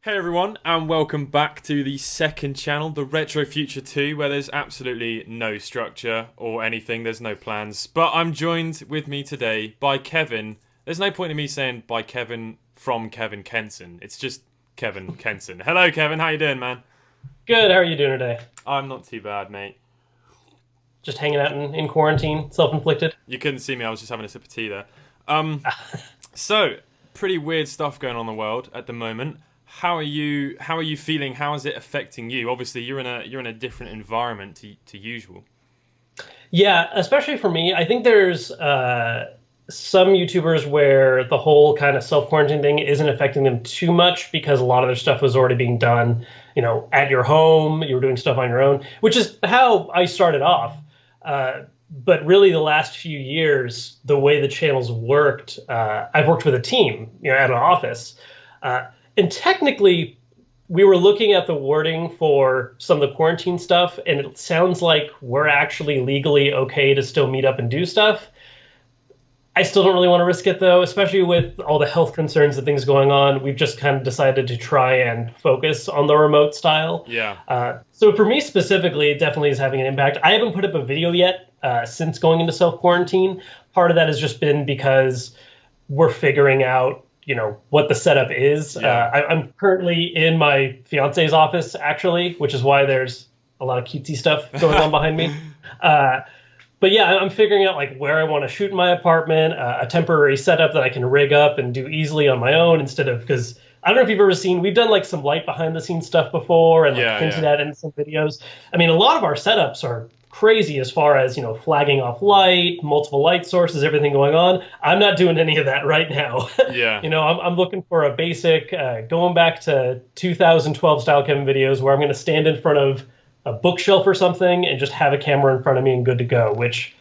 Hey everyone, and welcome back to the second channel, the Retro Future 2, where there's absolutely no structure or anything, there's no plans. But I'm joined with me today by Kevin. There's no point in me saying by Kevin from Kevin Kenson. It's just Kevin Kenson. Hello Kevin, how you doing, man? Good. How are you doing today? I'm not too bad, mate. Just hanging out in quarantine, self-inflicted. You couldn't see me, I was just having a sip of tea there. Um, so, pretty weird stuff going on in the world at the moment. How are you feeling? How is it affecting you? Obviously, you're in a different environment to usual. Yeah, especially for me. I think there's some YouTubers where the whole kind of self-quarantine thing isn't affecting them too much because a lot of their stuff was already being done, at your home. You were doing stuff on your own, which is how I started off. But really, the last few years, the way the channels worked, I've worked with a team, at an office. And technically, we were looking at the wording for some of the quarantine stuff, and it sounds like we're actually legally okay to still meet up and do stuff. I still don't really want to risk it though, especially with all the health concerns and things going on. We've just kind of decided to try and focus on the remote style. Yeah. So for me specifically, it definitely is having an impact. I haven't put up a video yet since going into self quarantine. Part of that has just been because we're figuring out, what the setup is. Yeah. I'm currently in my fiance's office, actually, which is why there's a lot of cutesy stuff going on behind me. Uh, but yeah, I'm figuring out like where I want to shoot in my apartment, a temporary setup that I can rig up and do easily on my own instead of because I don't know if you've ever seen. We've done like some light behind the scenes stuff before and like Yeah, hinted yeah. at in some videos. I mean, a lot of our setups are crazy as far as flagging off light, multiple light sources, everything going on. I'm not doing any of that right now. Yeah. I'm looking for a basic, going back to 2012 style Kevin videos where I'm going to stand in front of a bookshelf or something and just have a camera in front of me and good to go, which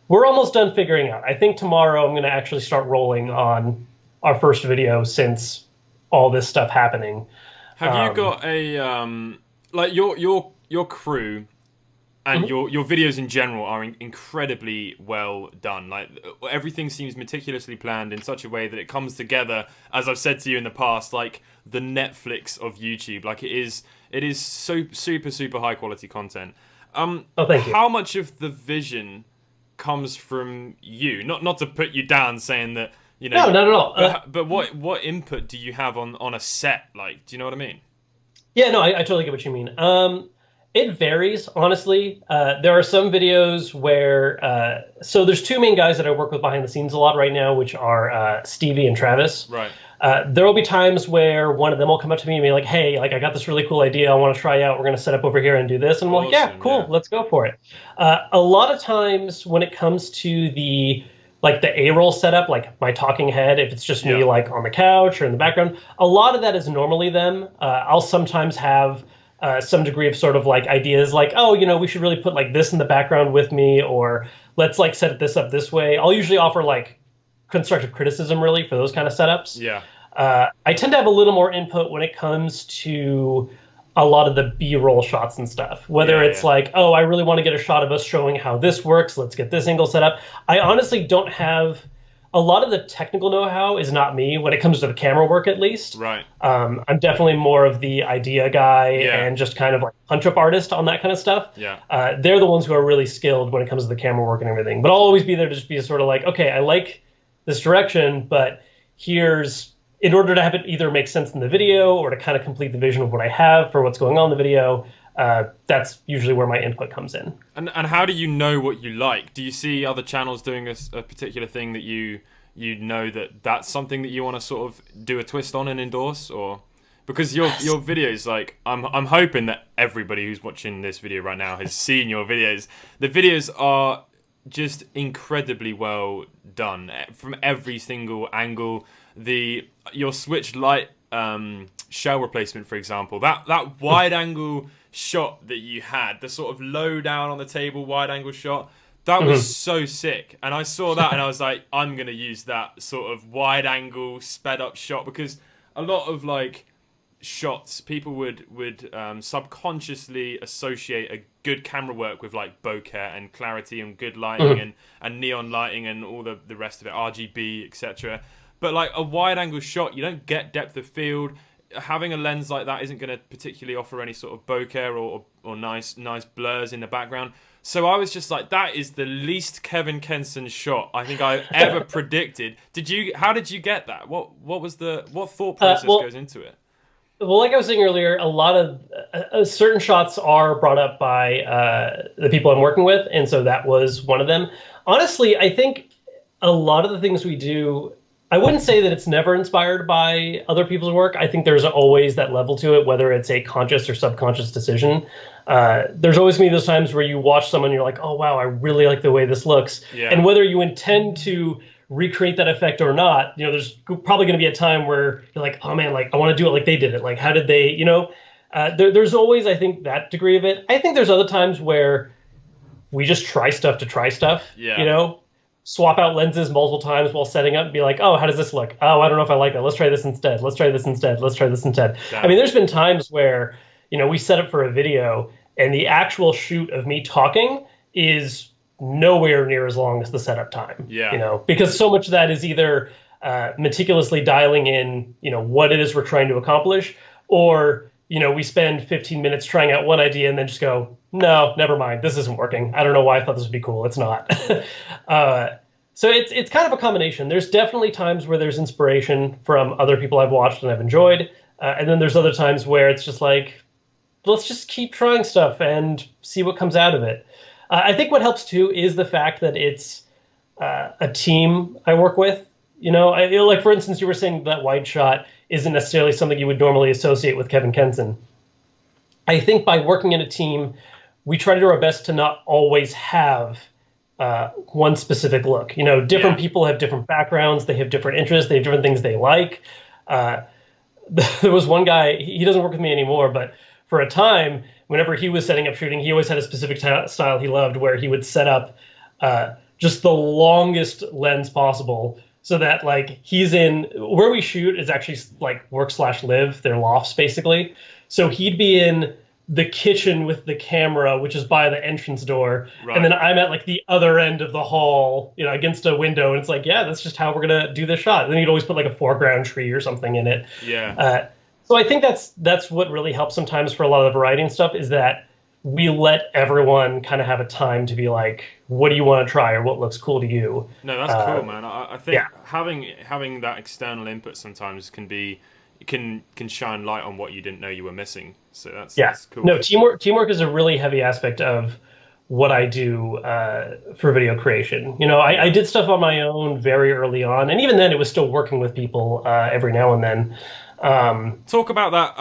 we're almost done figuring out. I think tomorrow I'm going to actually start rolling on our first video since all this stuff happening. Have you Um, got a like your crew and mhm. your videos in general are incredibly well done. Like everything seems meticulously planned in such a way that it comes together. As I've said to you in the past, like the Netflix of YouTube. Like it is so super high quality content. Oh, thank you. How much of the vision comes from you? Not to put you down, saying that No, not at all. but what input do you have on a set? Like, do you know what I mean? Yeah, no, I totally get what you mean. It varies, honestly. There are some videos where, so there's two main guys that I work with behind the scenes a lot right now, which are Stevie and Travis. Right. There will be times where one of them will come up to me and be like, "Hey, like I got this really cool idea. I want to try out. We're going to set up over here and do this." And I'm like, "Yeah, Awesome. cool. Yeah. Let's go for it." A lot of times when it comes to the A-roll setup, like my talking head, if it's just me Yeah. like on the couch or in the background, a lot of that is normally them. I'll sometimes have some degree of sort of like ideas like, oh, we should really put like this in the background with me, or let's like set this up this way. I'll usually offer like constructive criticism really for those kind of setups. Yeah. I tend to have a little more input when it comes to a lot of the B-roll shots and stuff. Whether Yeah. it's Yeah. like, oh, I really want to get a shot of us showing how this works. Let's get this angle set up. I honestly don't have a lot of the technical know-how is not me when it comes to the camera work, at least. Right. I'm definitely more of the idea guy Yeah. and just kind of like punch-up artist on that kind of stuff. Yeah. They're the ones who are really skilled when it comes to the camera work and everything. But I'll always be there to just be sort of like, okay, I like this direction, but here's in order to have it either make sense in the video or to kind of complete the vision of what I have for what's going on in the video. That's usually where my input comes in. And how do you know what you like? Do you see other channels doing a particular thing that you know that that's something that you want to sort of do a twist on and endorse, or because your videos, like I'm hoping that everybody who's watching this video right now has seen your videos. The videos are just incredibly well done from every single angle. Your switch light shell replacement, for example, that wide angle shot that you had, the sort of low down on the table wide angle shot, that was so sick. And I saw that and I was like, I'm gonna use that sort of wide angle sped up shot, because a lot of like shots people would subconsciously associate a good camera work with like bokeh and clarity and good lighting and neon lighting and all the rest of it, RGB, etc. But like a wide angle shot, you don't get depth of field. having a lens like that isn't going to particularly offer any sort of bokeh or nice blurs in the background. So I was just like, that is the least Kevin Kenson shot I think I ever predicted. How did you get that? What thought process goes into it? Well, like I was saying earlier, a lot of certain shots are brought up by the people I'm working with, and so that was one of them. Honestly, I think a lot of the things we do, I wouldn't say that it's never inspired by other people's work. I think there's always that level to it, whether it's a conscious or subconscious decision. There's always going to be those times where you watch someone and you're like, oh, wow, I really like the way this looks. Yeah. And whether you intend to recreate that effect or not, there's probably going to be a time where you're like, oh man, like I want to do it like they did it. Like, how did they, there's always, I think, that degree of it. I think there's other times where we just try stuff to try stuff, swap out lenses multiple times while setting up and be like, oh, how does this look? Oh, I don't know if I like that. Let's try this instead. Let's try this instead. Let's try this instead. Damn. I mean, there's been times where, we set up for a video and the actual shoot of me talking is nowhere near as long as the setup time. Yeah. Because so much of that is either meticulously dialing in, what it is we're trying to accomplish, or, we spend 15 minutes trying out one idea and then just go, no, never mind. This isn't working. I don't know why I thought this would be cool. It's not. So it's kind of a combination. There's definitely times where there's inspiration from other people I've watched and I've enjoyed. And then there's other times where it's just like, let's just keep trying stuff and see what comes out of it. I think what helps too is the fact that it's a team I work with. Like for instance, you were saying that wide shot isn't necessarily something you would normally associate with Kevin Kenson. I think by working in a team, we try to do our best to not always have one specific look. Different people have different backgrounds, they have different interests, they have different things they like. There was one guy, he doesn't work with me anymore, but for a time, whenever he was setting up shooting, he always had a specific style he loved where he would set up just the longest lens possible so that like he's in where we shoot is actually like work/live, they're lofts basically. So he'd be in the kitchen with the camera, which is by the entrance door. Right. And then I'm at like the other end of the hall, against a window. And it's like, yeah, that's just how we're going to do this shot. And then you'd always put like a foreground tree or something in it. Yeah. So I think that's what really helps sometimes for a lot of the variety and stuff is that we let everyone kind of have a time to be like, what do you want to try or what looks cool to you? No, that's cool, man. I think having that external input sometimes can shine light on what you didn't know you were missing. So that's cool. No, teamwork is a really heavy aspect of what I do for video creation. I did stuff on my own very early on, and even then it was still working with people every now and then. Talk about that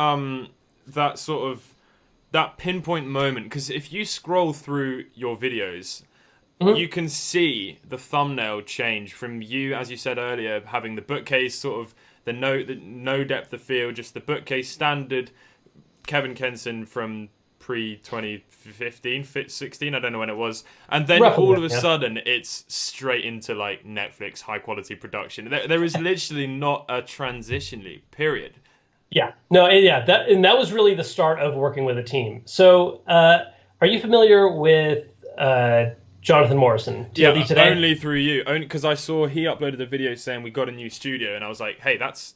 that pinpoint moment, because if you scroll through your videos, you can see the thumbnail change from you, as you said earlier, having the bookcase sort of the no depth of field, just the bookcase standard Kevin Kenson from pre-2015, 16, I don't know when it was, and then all of a sudden it's straight into like Netflix high quality production. There is literally not a transition leap, period. Yeah, no, yeah, that was really the start of working with a team. So, are you familiar with Jonathan Morrison? Yeah, only through you, only because I saw he uploaded a video saying we got a new studio, and I was like, hey, that's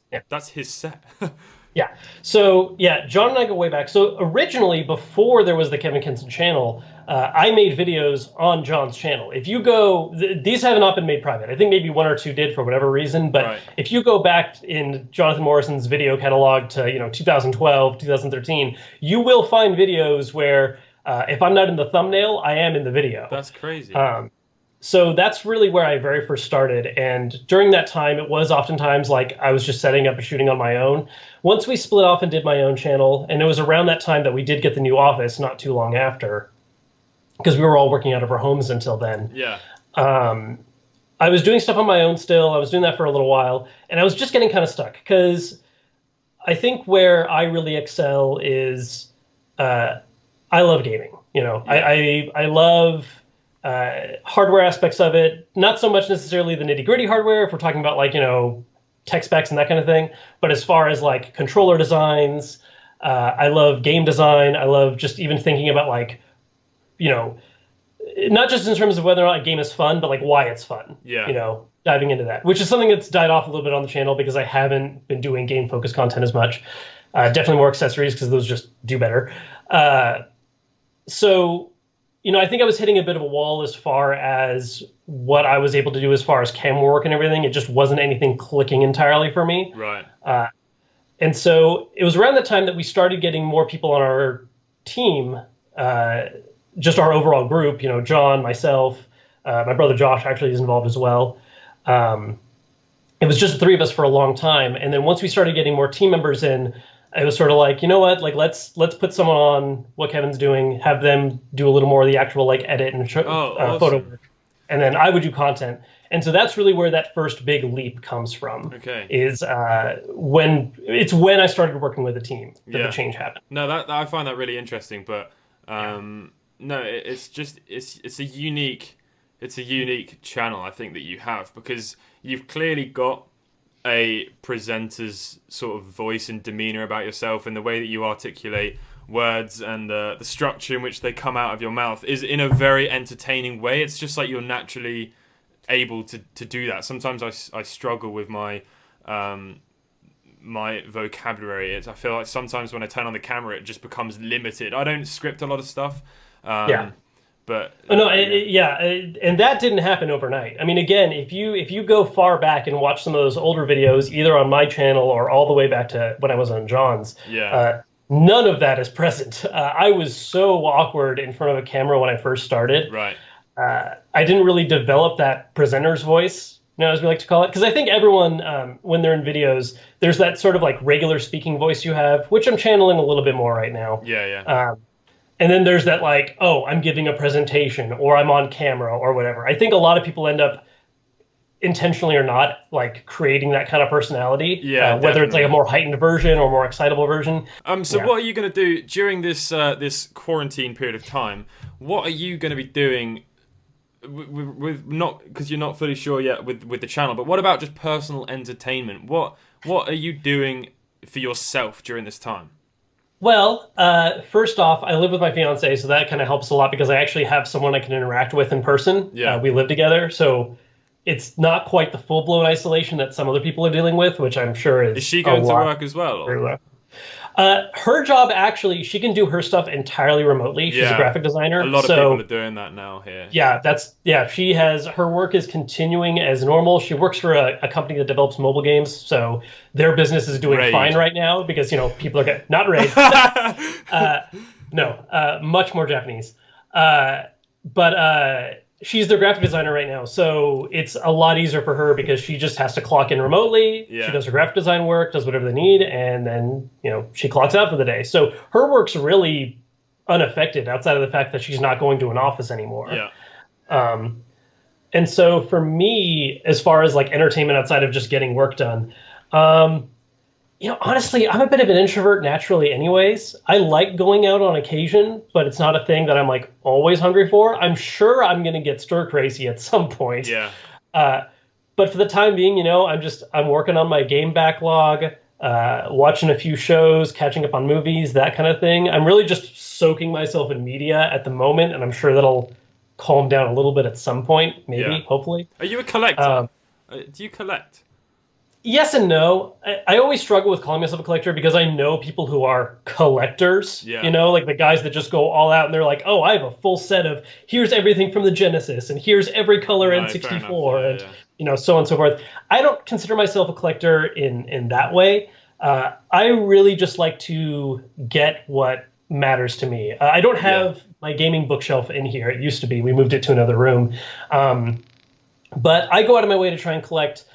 his set. Yeah. So, yeah, John and I go way back. So originally, before there was the Kevin Kenson channel, I made videos on John's channel. If you go, these have not been made private. I think maybe one or two did for whatever reason. But if you go back in Jonathan Morrison's video catalog to 2012, 2013, you will find videos where if I'm not in the thumbnail, I am in the video. That's crazy. So that's really where I very first started. And during that time, it was oftentimes like I was just setting up and shooting on my own. Once we split off and did my own channel, and it was around that time that we did get the new office, not too long after, because we were all working out of our homes until then. Yeah. I was doing stuff on my own still. I was doing that for a little while, and I was just getting kind of stuck because I think where I really excel is I love gaming. I love hardware aspects of it, not so much necessarily the nitty gritty hardware if we're talking about like, tech specs and that kind of thing. But as far as like controller designs, I love game design. I love just even thinking about like, not just in terms of whether or not a game is fun, but like why it's fun. Yeah. Diving into that, which is something that's died off a little bit on the channel because I haven't been doing game focused content as much. Definitely more accessories because those just do better. Uh, so, I think I was hitting a bit of a wall as far as what I was able to do as far as camera work and everything. It just wasn't anything clicking entirely for me. Right. And so it was around the time that we started getting more people on our team, uh, just our overall group, John, myself, my brother Josh actually is involved as well. Um, it was just the three of us for a long time. And then once we started getting more team members in, it was sort of like, you know what, like let's put someone on what Kevin's doing, have them do a little more of the actual like edit and Oh, photo awesome. work, and then I would do content. And so that's really where that first big leap comes from. Okay. Is when I started working with a team that the Yeah. change happened. No, that I find that really interesting, but no, it's just it's a unique channel I think that you have because you've clearly got a presenter's sort of voice and demeanor about yourself, and the way that you articulate words and the structure in which they come out of your mouth is in a very entertaining way. It's just like you're naturally able to do that. Sometimes I struggle with my vocabulary. I feel like sometimes when I turn on the camera, it just becomes limited. I don't script a lot of stuff, Yeah. but Oh, no, yeah, and that didn't happen overnight. I mean, again, if you go far back and watch some of those older videos, either on my channel or all the way back to when I was on John's, yeah, none of that is present. I was so awkward in front of a camera when I first started. right, I didn't really develop that presenter's voice, as we like to call it, because I think everyone, when they're in videos, there's that sort of like regular speaking voice you have, which I'm channeling a little bit more right now. yeah, yeah, And then there's that like, oh, I'm giving a presentation or I'm on camera or whatever. I think a lot of people end up intentionally or not like creating that kind of personality, yeah, whether it's like a definitely. more heightened version or more excitable version. So Yeah. what are you going to do during this quarantine period of time? What are you going to be doing with not because you're not fully sure yet with the channel, but what about just personal entertainment? What are you doing for yourself during this time? Well, first off, I live with my fiance, so that kind of helps a lot because I actually have someone I can interact with in person. Yeah. We live together, so it's not quite the full-blown isolation that some other people are dealing with, which I'm sure Is is she a going to lot. work as well? Or? Her job actually, she can do her stuff entirely remotely. She's a Yeah, graphic a designer, lot of people so are doing that now here. yeah. She has her work is continuing as normal. She works for a company that develops mobile games, so their business is doing Raid. fine right now because people are getting not raid. No, much more Japanese. But she's their graphic designer right now, so it's a lot easier for her because she just has to clock in remotely. Yeah. She does her graphic design work, does whatever they need, and then she clocks out for the day. So her work's really unaffected outside of the fact that she's not going to an office anymore. Yeah, Um, and so for me, as far as like entertainment outside of just getting work done, um, honestly, I'm a bit of an introvert naturally anyways. I like going out on occasion, but it's not a thing that I'm like always hungry for. I'm sure I'm going to get stir crazy at some point. yeah, Uh, but for the time being, I'm working on my game backlog, watching a few shows, catching up on movies, that kind of thing. I'm really just soaking myself in media at the moment, and I'm sure that'll calm down a little bit at some point, maybe, yeah. hopefully. Are you a collector? Um, Do you collect? Yes and no. I always struggle with calling myself a collector because I know people who are collectors, Yeah. like the guys that just go all out and they're like, oh, I have a full set of here's everything from the Genesis and here's every color Right, N64 fair enough. and Yeah. so on and so forth. I don't consider myself a collector in that way. I really just like to get what matters to me. I don't have my gaming bookshelf in here. It used to be. We moved it to another room. But I go out of my way to try and collect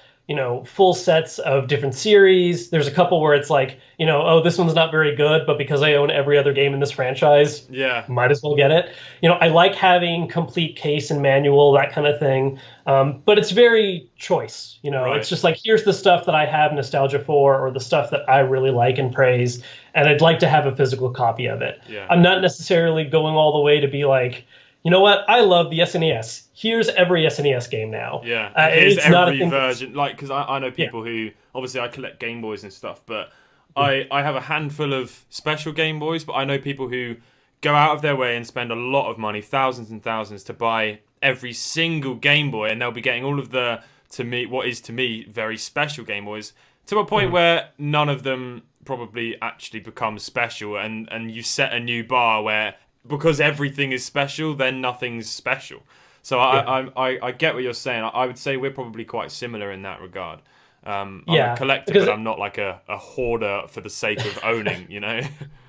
full sets of different series. There's a couple where it's like, oh, this one's not very good, but because I own every other game in this franchise, Yeah. might as well get it. I like having complete case and manual, that kind of thing. But it's very choice. Right. It's just like, here's the stuff that I have nostalgia for, or the stuff that I really like and praise, and I'd like to have a physical copy of it. Yeah. I'm not necessarily going all the way to be like, you know what? I love the SNES. Here's every SNES game now. Yeah, It's here's not a every thing version. Like, because I know people who obviously I collect Game Boys and stuff, but I have a handful of special Game Boys. But I know people who go out of their way and spend a lot of money, thousands and thousands, to buy every single Game Boy, and they'll be getting all of what is to me very special Game Boys, to a point where none of them probably actually becomes special, and you set a new bar where, because everything is special, then nothing's special. So I get what you're saying. I would say we're probably quite similar in that regard. I'm a collector, but I'm not like a hoarder for the sake of owning, you know?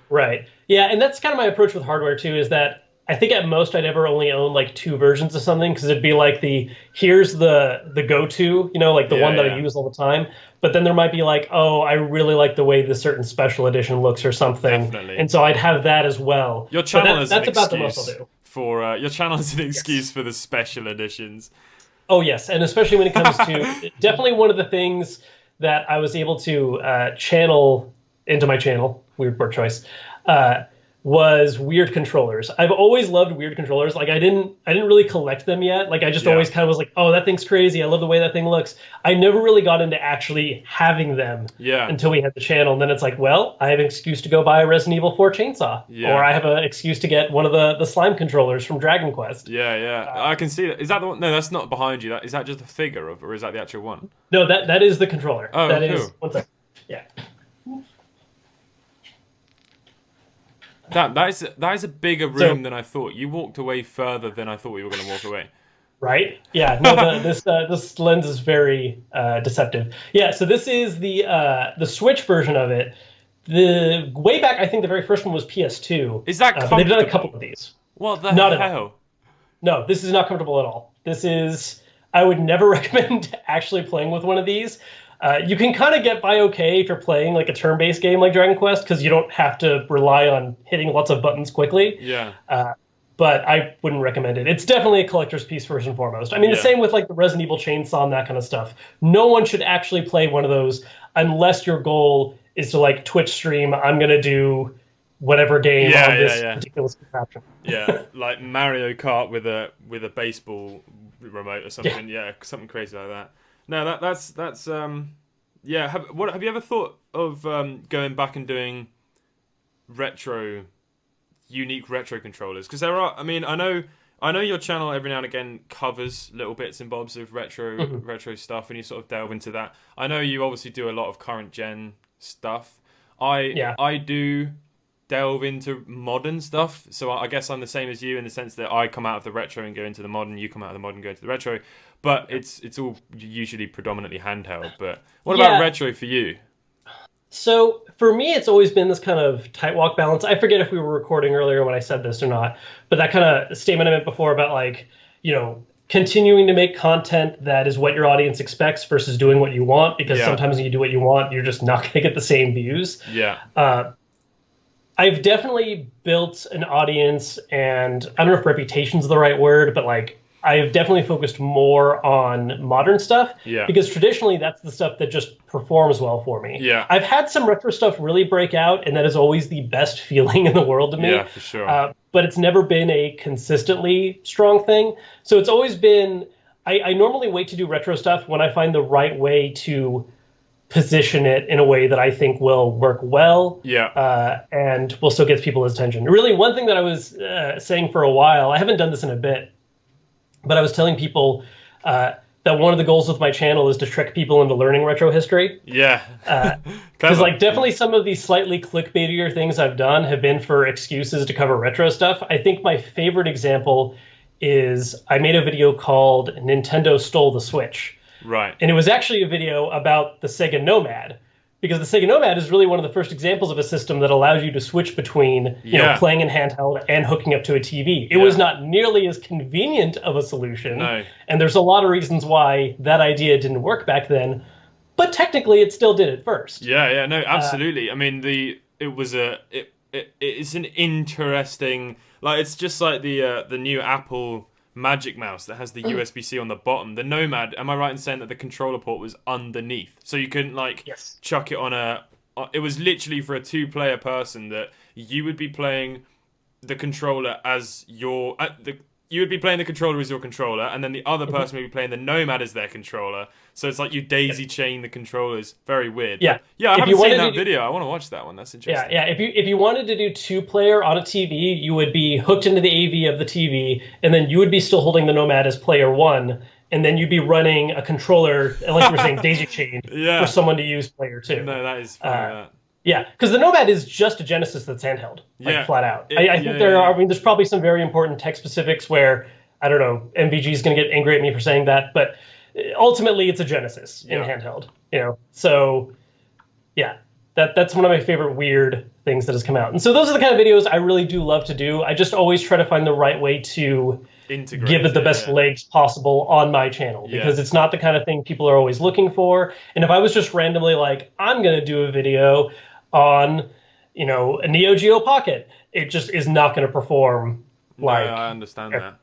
Right. Yeah, and that's kind of my approach with hardware too, is that I think at most I'd ever only own like 2 versions of something, because it'd be like here's the go-to, you know, like the one that I use all the time. But then there might be like, oh, I really like the way this certain special edition looks or something. Definitely. And so I'd have that as well. Your channel is that's an about the most excuse I'll do. for your channel is an excuse for the special editions. Oh yes, and especially when it comes to definitely one of the things that I was able to channel into my channel, weird word choice, was weird controllers. I've always loved weird controllers. Like I didn't really collect them yet. Like I just always kind of was like, oh, that thing's crazy. I love the way that thing looks. I never really got into actually having them until we had the channel. And then it's like, well, I have an excuse to go buy a Resident Evil 4 chainsaw. Or I have an excuse to get one of the slime controllers from Dragon Quest. I can see that. Is that the one? No, that's not behind you. Is that just a figure of, or is that the actual one? No, that is the controller. Oh, that cool. is, one second. Yeah. That is a bigger room than I thought. You walked away further than I thought we were going to walk away. Right? Yeah. No, this lens is very deceptive. Yeah. So this is the Switch version of it. The way back, I think the very first one was PS2. Is that comfortable? They've done a couple of these. What the not hell? At all. No, this is not comfortable at all. This is. I would never recommend actually playing with one of these. You can kind of get by okay if you're playing like a turn-based game like Dragon Quest, because you don't have to rely on hitting lots of buttons quickly. Yeah. But I wouldn't recommend it. It's definitely a collector's piece first and foremost. I mean, the same with like the Resident Evil chainsaw and that kind of stuff. No one should actually play one of those unless your goal is to like Twitch stream, I'm going to do whatever game on this ridiculous contraption. Yeah, like Mario Kart with a baseball remote or something. Yeah, something crazy like that. No, that's yeah. Have you ever thought of going back and doing unique retro controllers? Because there are. I mean, I know your channel every now and again covers little bits and bobs of retro stuff, and you sort of delve into that. I know you obviously do a lot of current gen stuff. I do delve into modern stuff, so I guess I'm the same as you in the sense that I come out of the retro and go into the modern, you come out of the modern and go into the retro, but it's all usually predominantly handheld. But what about retro for you? So for me, it's always been this kind of tight walk balance. I forget if we were recording earlier when I said this or not, but that kind of statement I meant before about like, you know, continuing to make content that is what your audience expects versus doing what you want, because sometimes when you do what you want, you're just not going to get the same views. I've definitely built an audience, and I don't know if reputation's the right word, but like I've definitely focused more on modern stuff because traditionally that's the stuff that just performs well for me. I've had some retro stuff really break out, and that is always the best feeling in the world to me. Yeah, for sure. But it's never been a consistently strong thing. So it's always been, I normally wait to do retro stuff when I find the right way to position it in a way that I think will work well and will still get people's attention. Really, one thing that I was saying for a while, I haven't done this in a bit, but I was telling people that one of the goals with my channel is to trick people into learning retro history. Because like definitely some of these slightly clickbaitier things I've done have been for excuses to cover retro stuff. I think my favorite example is I made a video called Nintendo Stole the Switch. Right. And it was actually a video about the Sega Nomad, because the Sega Nomad is really one of the first examples of a system that allows you to switch between you know, playing in handheld and hooking up to a TV. It was not nearly as convenient of a solution, and there's a lot of reasons why that idea didn't work back then, but technically it still did at first. No, absolutely. I mean, it's an interesting, like, it's just like the new Apple Magic Mouse that has the USB-C on the bottom. The Nomad, am I right in saying that the controller port was underneath? So you couldn't like chuck it on it was literally for a 2-player person that you would be playing the controller as your you would be playing the controller as your controller, and then the other person would be playing the Nomad as their controller. So it's like you daisy chain the controllers. Very weird. I haven't seen that video. I want to watch that one. That's interesting. If you wanted to do 2-player on a TV, you would be hooked into the AV of the TV, and then you would be still holding the Nomad as player 1, and then you'd be running a controller, like you were saying, daisy chain for someone to use player 2. No, that is funny. Yeah, because the Nomad is just a Genesis that's handheld, like Yeah, flat out. it, I yeah, think yeah, there are. yeah. I mean, there's probably some very important tech specifics where I don't know. MVG is going to get angry at me for saying that, but ultimately, it's a Genesis in Yeah. handheld. So yeah, that's one of my favorite weird things that has come out. And so those are the kind of videos I really do love to do. I just always try to find the right way to give it Integrate the it. best Yeah, legs possible on my channel yeah, because it's not the kind of thing people are always looking for. And if I was just randomly like, I'm going to do a video on, a Neo Geo Pocket, it just is not going to perform no, I like. understand that.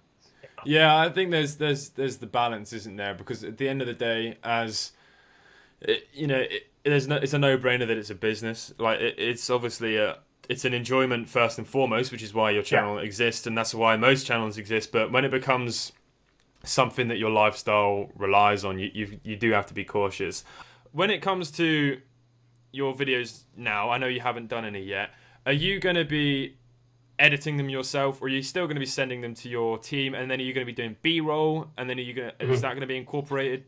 Yeah, I think there's the balance, isn't there? Because at the end of the day, as there's no, it's a no-brainer that it's a business. Like it's obviously it's an enjoyment first and foremost, which is why your Yeah. channel exists, and that's why most channels exist. But when it becomes something that your lifestyle relies on, you do have to be cautious. When it comes to your videos now, I know you haven't done any yet. Are you going to be editing them yourself, or are you still going to be sending them to your team? And then are you going to be doing B-roll? And then is Mhm. that going to be incorporated?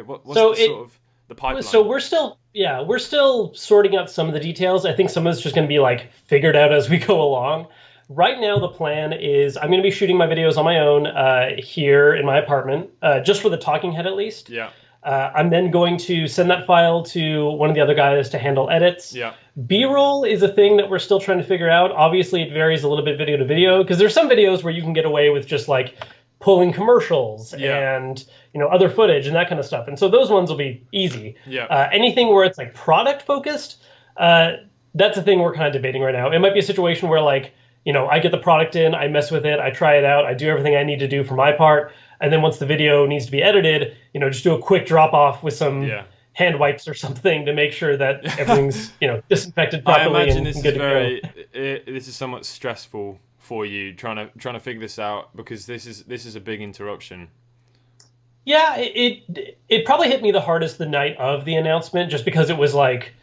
What's So the it sort of the pipeline? So we're still sorting out some of the details. I think some of it's just going to be like figured out as we go along. Right now, the plan is I'm going to be shooting my videos on my own here in my apartment, just for the talking head at least. Yeah, I'm then going to send that file to one of the other guys to handle edits. yeah, B-roll is a thing that we're still trying to figure out. Obviously, it varies a little bit video to video because there's some videos where you can get away with just like pulling commercials yeah, and other footage and that kind of stuff. And so those ones will be easy. yeah. Anything where it's like product focused, uh, that's a thing we're kind of debating right now. It might be a situation where like I get the product in, I mess with it, I try it out, I do everything I need to do for my part, and then once the video needs to be edited, just do a quick drop off with some Yeah. hand wipes or something to make sure that everything's disinfected I properly imagine and this is good to go. this is somewhat stressful for you trying to figure this out because this is a big interruption. Yeah, it probably hit me the hardest the night of the announcement, just because it was like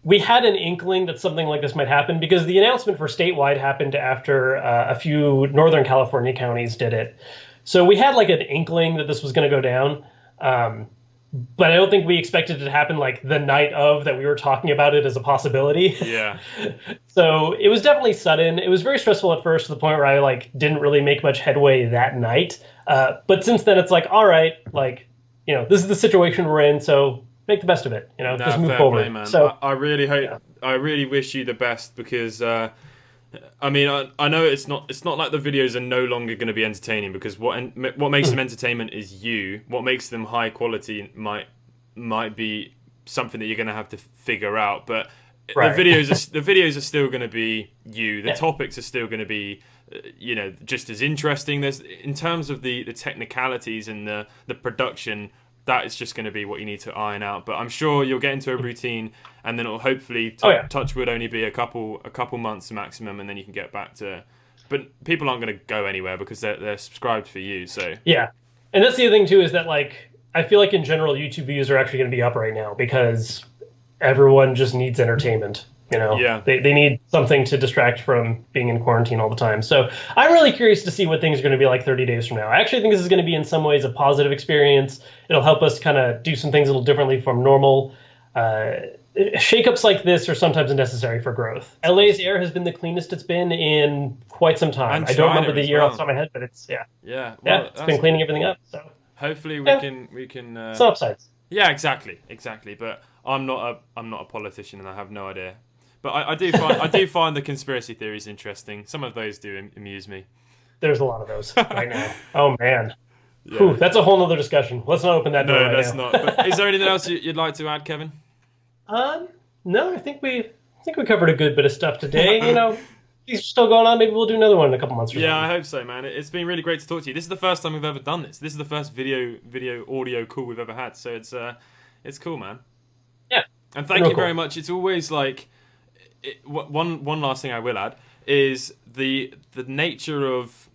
we had an inkling that something like this might happen because the announcement for statewide happened after a few Northern California counties did it. So we had like an inkling that this was going to go down. Um, but I don't think we expected it to happen like the night of that we were talking about it as a possibility. Yeah. So it was definitely sudden. It was very stressful at first to the point where I like didn't really make much headway that night. But since then, it's like, all right, like this is the situation we're in, so make the best of it. Nah, Just move fair play, forward. man. So I really hope, yeah. I really wish you the best because I mean, I know it's not like the videos are no longer going to be entertaining because what makes them entertainment is you. What makes them high quality might be something that you're going to have to figure out. But Right. the videos are still going to be you. The Yeah. topics are still going to be just as interesting. There's in terms of the technicalities and the production. That is just going to be what you need to iron out. But I'm sure you'll get into a routine, and then it'll hopefully Oh yeah. touch wood only be a couple months maximum, and then you can get back to. But people aren't going to go anywhere because they're subscribed for you. So Yeah. And that's the other thing too is that like I feel like in general YouTube views are actually going to be up right now because everyone just needs entertainment. yeah, They need something to distract from being in quarantine all the time. So I'm really curious to see what things are going to be like 30 days from now. I actually think this is going to be in some ways a positive experience. It'll help us kind of do some things a little differently from normal. Uh, Shakeups like this are sometimes necessary for growth. LA's air has been the cleanest it's been in quite some time. and I don't remember China the as year off the well. top of my head, but it's Yeah, yeah, well, it's been cleaning everything up. So hopefully we yeah, can we can. some upsides. Yeah, exactly. But I'm not a politician, and I have no idea. But I do find the conspiracy theories interesting. Some of those do amuse me. There's a lot of those right now. Oh man. Whew, Yeah. that's a whole nother discussion. Let's not open that door No, right that's now. not. But is there anything else you'd like to add, Kevin? Um, no, I think we covered a good bit of stuff today. These are still going on. Maybe we'll do another one in a couple months or Yeah, I something. hope so, man. It's been really great to talk to you. This is the first time we've ever done this. This is the first video audio call we've ever had. So it's cool, man. Yeah, And thank real you very cool. much. It's always like one last thing I will add is the nature of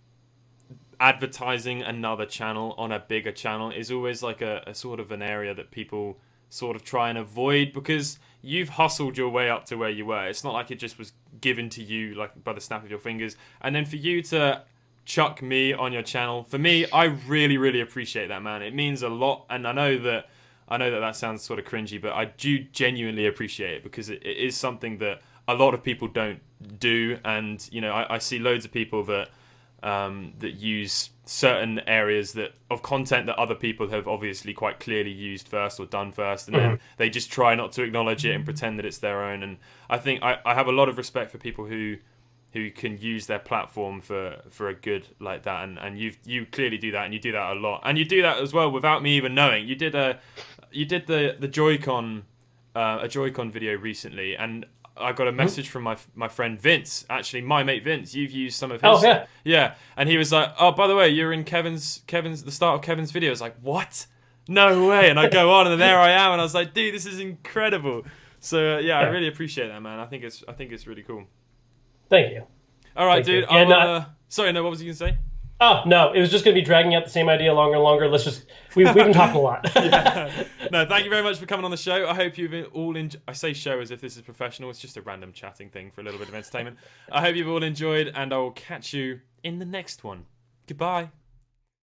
advertising another channel on a bigger channel is always like a sort of an area that people sort of try and avoid because you've hustled your way up to where you were. It's not like it just was given to you like by the snap of your fingers. And then for you to chuck me on your channel, for me, I really, really appreciate that, man. It means a lot. And I know that I know that sounds sort of cringy, but I do genuinely appreciate it because it is something that a lot of people don't do. And, you know, I see loads of people that use certain areas of content that other people have obviously quite clearly used first or done first, and then they just try not to acknowledge it and pretend that it's their own. And I think I have a lot of respect for people who can use their platform for a good like that, and you clearly do that, and you do that a lot, and you do that as well without me even knowing. You did the Joy-Con a Joy-Con video recently, and I got a message from my friend Vince, actually my mate Vince. You've used some of his. Oh yeah, and he was like, "Oh, by the way, you're in the start of Kevin's video." I was like, "What? No way!" And I go on, and there I am, and I was like, "Dude, this is incredible." So I really appreciate that, man. I think it's really cool. Thank you. All right, dude. Sorry, no. What was you gonna say? Oh no, it was just going to be dragging out the same idea longer and longer. We've been talking a lot. Yeah. No, thank you very much for coming on the show. I hope you've all I say show as if this is professional. It's just a random chatting thing for a little bit of entertainment. I hope you've all enjoyed, and I will catch you in the next one. Goodbye.